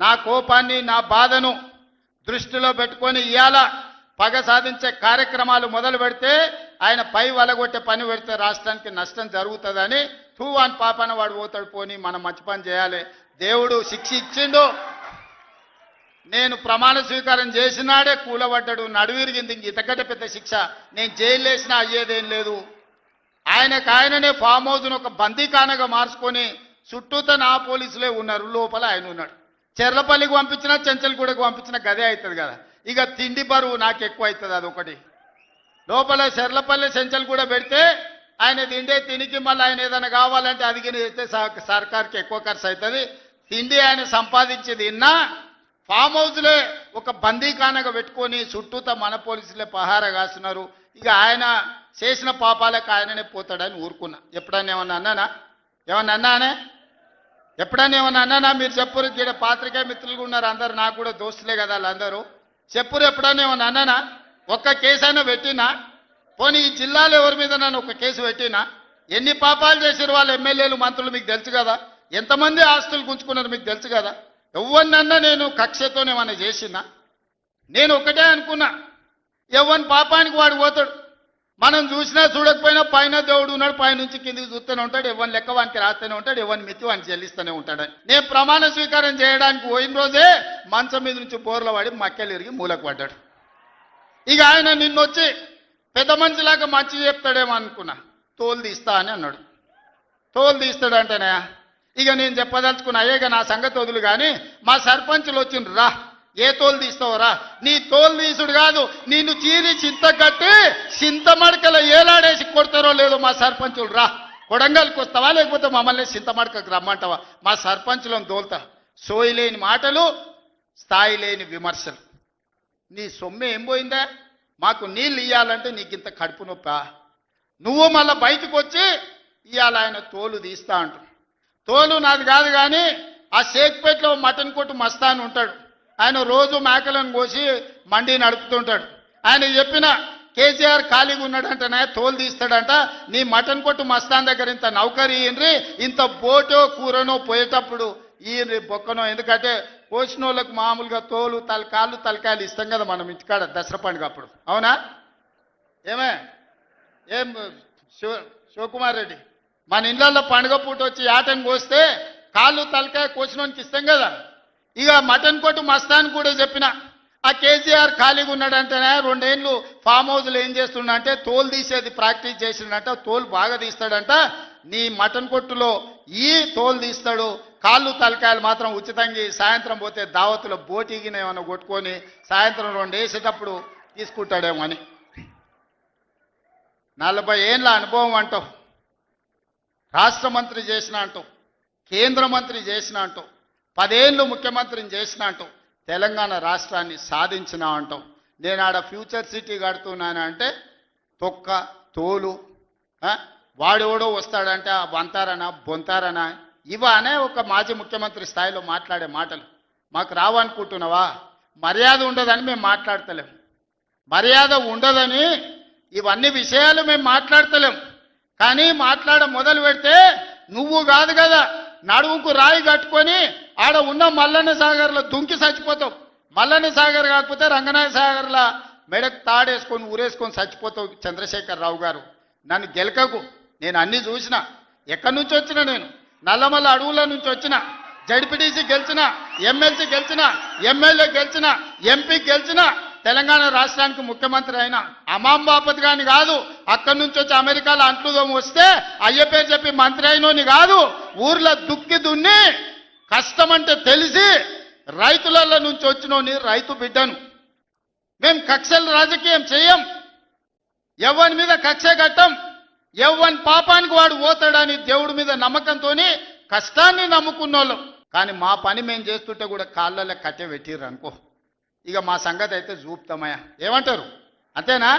నా కోపాన్ని నా బాధను దృష్టిలో పెట్టుకొని ఇయాల పగ సాధించే కార్యక్రమాలు మొదలు పెడితే ఆయన పై వలగొట్టే పని పెడితే రాష్ట్రానికి నష్టం జరుగుతుందని తూవాన్ పాపన వాడు పోతాడు పోని మనం మంచి పని చేయాలి దేవుడు శిక్ష ఇచ్చిండు నేను ప్రమాణ స్వీకారం చేసినాడే కూలబడ్డాడు నడువిరిగింది ఇంతకంటే పెద్ద శిక్ష నేను జైలు వేసినా అయ్యేదేం లేదు ఆయననే ఫామ్ హౌస్ను ఒక బందీఖానగా మార్చుకొని చుట్టూతో నా పోలీసులే ఉన్నారు లోపల ఆయన ఉన్నాడు చెర్లపల్లికి పంపించినా చెంచల్గూడకు పంపించినా గదే అవుతుంది కదా ఇక తిండి బరువు నాకు ఎక్కువ అవుతుంది అదొకటి లోపల చెర్లపల్లి చెంచల్గూడ పెడితే ఆయన తిండే తినికి మళ్ళీ ఆయన ఏదైనా కావాలంటే అదిగిన అయితే సర్కార్కి ఎక్కువ ఖర్చు అవుతుంది తిండి ఆయన సంపాదించేది ఇన్నా ఫామ్ హౌస్లే ఒక బందీఖానగా పెట్టుకొని చుట్టూతో మన పోలీసులే పహారా కాస్తున్నారు ఇక ఆయన చేసిన పాపాలకు ఆయననే పోతాడని ఊరుకున్నా ఎప్పుడైనా ఏమన్నా అన్నానే ఎప్పుడైనా ఏమన్నా అన్నానా మీరు చెప్పురు ఇక్కడ పాత్రికేయ మిత్రులు ఉన్నారు అందరు నాకు కూడా దోస్తులే కదా వాళ్ళందరూ చెప్పురు ఎప్పుడైనా ఏమన్నా అన్నానా ఒక్క కేసు అయినా పెట్టినా పోనీ ఈ జిల్లాలో ఎవరి మీద నన్ను ఒక కేసు పెట్టినా ఎన్ని పాపాలు చేశారు వాళ్ళ ఎమ్మెల్యేలు మంత్రులు మీకు తెలుసు కదా ఎంతమంది ఆస్తులు గుంజుకున్నారు మీకు తెలుసు కదా ఎవరినన్నా నేను కక్షతోనేమన్నా చేసినా నేను ఒకటే అనుకున్నా ఎవరి పాపానికి వాడు పోతాడు మనం చూసినా చూడకపోయినా పైన దేవుడు ఉన్నాడు పైనుంచి కిందికి చూస్తూనే ఉంటాడు ఎవరిని లెక్క వానికి రాస్తూనే ఉంటాడు ఎవరిని మితి వానికి చెల్లిస్తూనే ఉంటాడని నేను ప్రమాణ స్వీకారం చేయడానికి పోయిన రోజే మంచం మీద నుంచి బోర్ల పడి మక్కెలు ఇరిగి మూలకు పడ్డాడు ఇక ఆయన నిన్నొచ్చి పెద్ద మనిషిలాగా మంచి చెప్తాడేమో అనుకున్నా తోలు తీస్తా అని అన్నాడు తోలు తీస్తాడంటేనే ఇక నేను చెప్పదలుచుకున్నా అయ్యేగా నా సంగతి వదులు కానీ మా సర్పంచులు వచ్చిండ్రు రా ఏ తోలు తీస్తావురా నీ తోలు తీసుడు కాదు నిన్ను చీరి చింత కట్టి చింతమడకల ఏలాడేసి కొడతారో లేదో మా సర్పంచులు రా కొడంగల్కి వస్తావా లేకపోతే మమ్మల్ని చింతమడకకు రమ్మంటావా మా సర్పంచులను తోలుతా సోయి లేని మాటలు స్థాయి లేని విమర్శలు నీ సొమ్మె ఏం పోయిందా మాకు నీళ్ళు ఇయ్యాలంటే నీకు ఇంత కడుపు నొప్పా నువ్వు మళ్ళీ బయటకు వచ్చి ఇవాళ ఆయన తోలు తీస్తా అంటు తోలు నాది కాదు కానీ ఆ షేక్పేటలో మటన్ కొట్టు మస్తాన్ ఉంటాడు ఆయన రోజు మేకలను కోసి మండి నడుపుతుంటాడు ఆయన చెప్పిన కేసీఆర్ ఖాళీగా ఉన్నాడంటనే తోలు తీస్తాడంట నీ మటన్ కొట్టు మస్తాన్ దగ్గర ఇంత నౌకరీ ఇయ్యండ్రి ఇంత బోటో కూరనో పోయేటప్పుడు ఈయన బొక్కనో ఎందుకంటే కోసిన వాళ్ళకు మామూలుగా తోలు తలకాయలు ఇస్తాం కదా మనం ఇంటికాడ దసరా పండుగ అప్పుడు అవునా ఏం శివకుమార్ రెడ్డి మన ఇళ్ళల్లో పండుగ పూట వచ్చి ఆటను కోస్తే కాళ్ళు తలకాయ కోసినోనికి ఇస్తాం కదా ఇక మటన్ కొట్టు మస్తాన్ కూడా చెప్పిన ఆ కేసీఆర్ ఖాళీగా ఉన్నాడంటేనే 2 ఏళ్ళు ఫామ్ హౌస్లో ఏం చేస్తుండంటే తోలు తీసేది ప్రాక్టీస్ చేసిండంట తోలు బాగా తీస్తాడంట నీ మటన్ కొట్టులో ఈ తోలు తీస్తాడు కాళ్ళు తలకాయలు మాత్రం ఉచితంగా సాయంత్రం పోతే దావతులో బోటిగిన ఏమైనా కొట్టుకొని సాయంత్రం 2 వేసేటప్పుడు తీసుకుంటాడేమో అని 40 ఏళ్ళ అనుభవం అంటావు రాష్ట్ర మంత్రి చేసిన అంటావు కేంద్ర మంత్రి చేసిన అంటావు 10 ఏళ్ళు ముఖ్యమంత్రిని చేసిన అంటావు తెలంగాణ రాష్ట్రాన్ని సాధించిన అంటావు నేను ఆడ ఫ్యూచర్ సిటీ కడుతున్నాను అంటే తొక్క తోలు వాడెవడో వస్తాడంటే వంతారనా బొంతారనా ఇవనే ఒక మాజీ ముఖ్యమంత్రి స్థాయిలో మాట్లాడే మాటలు మాకు రావనుకుంటున్నావా మర్యాద ఉండదని మేము మాట్లాడతలేం మర్యాద ఉండదని ఇవన్నీ విషయాలు మేము మాట్లాడతలేం కానీ మాట్లాడ మొదలు పెడితే నువ్వు కాదు కదా నడువుకు రాయి కట్టుకొని ఆడ ఉన్న మల్లన్న సాగర్లో దుంకి చచ్చిపోతావు మల్లన్న సాగర్ కాకపోతే రంగనాయ సాగర్లో మెడకు తాడేసుకొని ఊరేసుకొని చచ్చిపోతావు చంద్రశేఖర్ రావు గారు నన్ను గెలకకు నేను అన్నీ చూసిన ఎక్కడి నుంచి వచ్చిన నేను నల్లమల్ల అడవుల నుంచి వచ్చిన జడ్పీటీసీ గెలిచిన ఎమ్మెల్సీ గెలిచిన ఎమ్మెల్యే గెలిచిన ఎంపీ గెలిచిన తెలంగాణ రాష్ట్రానికి ముఖ్యమంత్రి అయినా అమాం బాపత్ గాని కాదు అక్కడి నుంచి వచ్చి అమెరికాలో అంట్లుదం వస్తే అయ్య పేరు చెప్పి మంత్రి అయినోని కాదు ఊర్లో దుక్కి దున్ని కష్టమంటే తెలిసి రైతుల నుంచి వచ్చినోని రైతు బిడ్డను మేము కక్షలు రాజకీయం చెయ్యం ఎవరి మీద కక్ష కట్టం ఎవరి పాపానికి వాడు పోతాడని దేవుడి మీద నమ్మకంతో కష్టాన్ని నమ్ముకున్నోళ్ళం కానీ మా పని మేము చేస్తుంటే కూడా కాళ్ళలో కట్టె పెట్టిర్రు అనుకో ఇక మా సంగతి అయితే చూపుతామయ్యా ఏమంటారు అంతేనా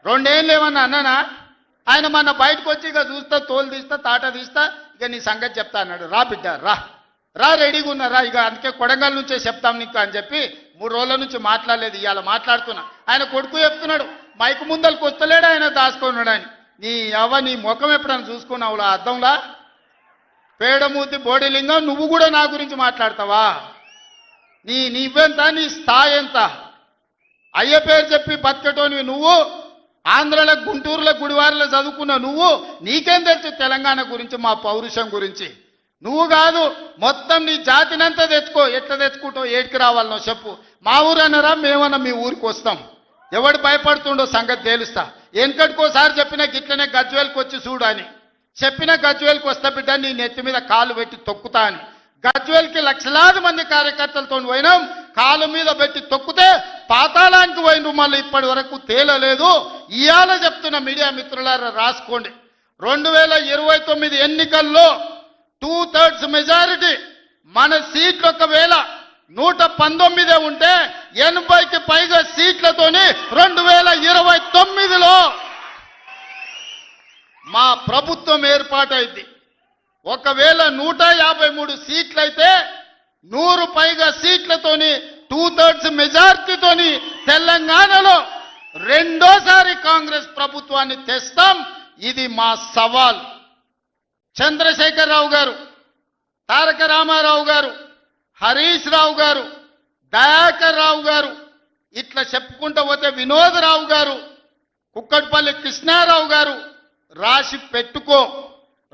2 ఏళ్ళు ఏమన్నా అన్నానా ఆయన మన బయటకు వచ్చి ఇక చూస్తా తోలు తీస్తా తాట తీస్తా ఇక నీ సంగతి చెప్తా అన్నాడు రా బిడ్డ రా రెడీగా ఉన్నారా ఇక అందుకే కొడంగల్ నుంచే చెప్తాం నీకు అని చెప్పి 3 రోజుల నుంచి మాట్లాడలేదు ఇవాళ మాట్లాడుతున్నా ఆయన కొడుకు చెప్తున్నాడు మైకు ముందలకు వస్తలేడు ఆయన దాచుకున్నాడు అని నీ ముఖం ఎప్పుడైనా చూసుకున్నావులా అద్దంలా పేడమూతి బోడిలింగం నువ్వు కూడా నా గురించి మాట్లాడతావా? నీవెంత, నీ స్థాయి ఎంత? అయ్య పేరు చెప్పి బతికటోనివి నువ్వు, ఆంధ్రలో గుంటూరులో గుడివారిలో చదువుకున్న నువ్వు, నీకేం తెలుసు తెలంగాణ గురించి, మా పౌరుషం గురించి? నువ్వు కాదు, మొత్తం నీ జాతినంతా తెచ్చుకో. ఎట్లా తెచ్చుకుంటావు? ఏడికి రావాలనో చెప్పు. మా ఊరన్నారా, మేమన్నా మీ ఊరికి వస్తాం. ఎవడు భయపడుతుండో సంగతి తేలుస్తా. వెనకటికోసారి చెప్పినా గిట్లనే గజ్వేల్కి వచ్చి చూడు అని చెప్పిన, గజ్వేల్కి వస్తా బిడ్డ, నీ నెత్తి మీద కాలు పెట్టి తొక్కుతా అని. గజ్వేల్కి లక్షలాది మంది కార్యకర్తలతో పోయినాం, కాలు మీద పెట్టి తొక్కితే పాతాళానికి పోయిన మళ్ళీ ఇప్పటి వరకు తేలలేదు. ఇవాళ చెప్తున్న మీడియా మిత్రులారా రాసుకోండి, 2029 ఎన్నికల్లో 2/3 మెజారిటీ మన సీట్లు ఒకవేళ 119 ఉంటే 80కి పైగా సీట్లతోని 2029లో మా ప్రభుత్వం ఏర్పాటైంది. ఒకవేళ 153 సీట్లయితే 100 పైగా సీట్లతోని 2/3 మెజార్టీతోని తెలంగాణలో రెండోసారి కాంగ్రెస్ ప్రభుత్వాన్ని తెస్తాం. ఇది మా సవాల్. చంద్రశేఖరరావు గారు, తారక రామారావు గారు, హరీష్ రావు గారు, దయాకర్ రావు గారు, ఇట్లా చెప్పుకుంటూ పోతే వినోదరావు గారు, కుక్కట్పల్లి కృష్ణారావు గారు, రాసి పెట్టుకో.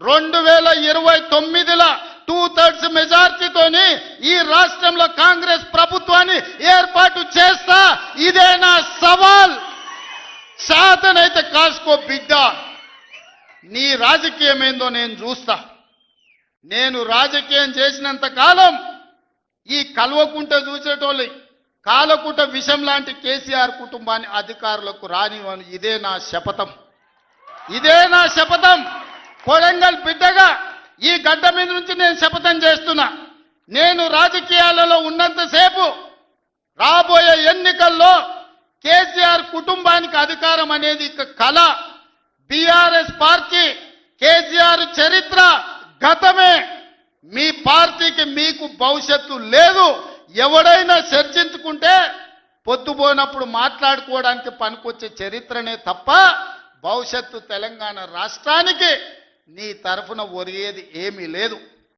2029లో 2/3 మెజార్టీతోని ఈ రాష్ట్రంలో కాంగ్రెస్ ప్రభుత్వాన్ని ఏర్పాటు చేస్తా. ఇదే నా సవాల్. శాతనైతే కాసుకో బిడ్డ. నీ రాజకీయం ఏందో నేను చూస్తా. నేను రాజకీయం చేసినంత కాలం ఈ కల్వకుంట చూసేటోళ్ళు కాలకుంట విషం లాంటి కేసీఆర్ కుటుంబాన్ని అధికారులకు రానివ్వను. ఇదే నా శపథం. ఇదే నా శపథం. కొడంగల్ బిడ్డగా ఈ గడ్డ మీద నుంచి నేను శపథం చేస్తున్నా. నేను రాజకీయాలలో ఉన్నంతసేపు రాబోయే ఎన్నికల్లో కేసీఆర్ కుటుంబానికి అధికారం అనేది ఇక కళ. బీఆర్ఎస్ పార్టీ, కేసీఆర్ చరిత్ర గతమే. మీ పార్టీకి మీకు భవిష్యత్తు లేదు. ఎవడైనా చర్చించుకుంటే పొద్దుపోయినప్పుడు మాట్లాడుకోవడానికి పనికొచ్చే చరిత్రనే తప్ప భవిష్యత్తు తెలంగాణ రాష్ట్రానికి నీ తరఫున ఒరిగేది ఏమీ లేదు.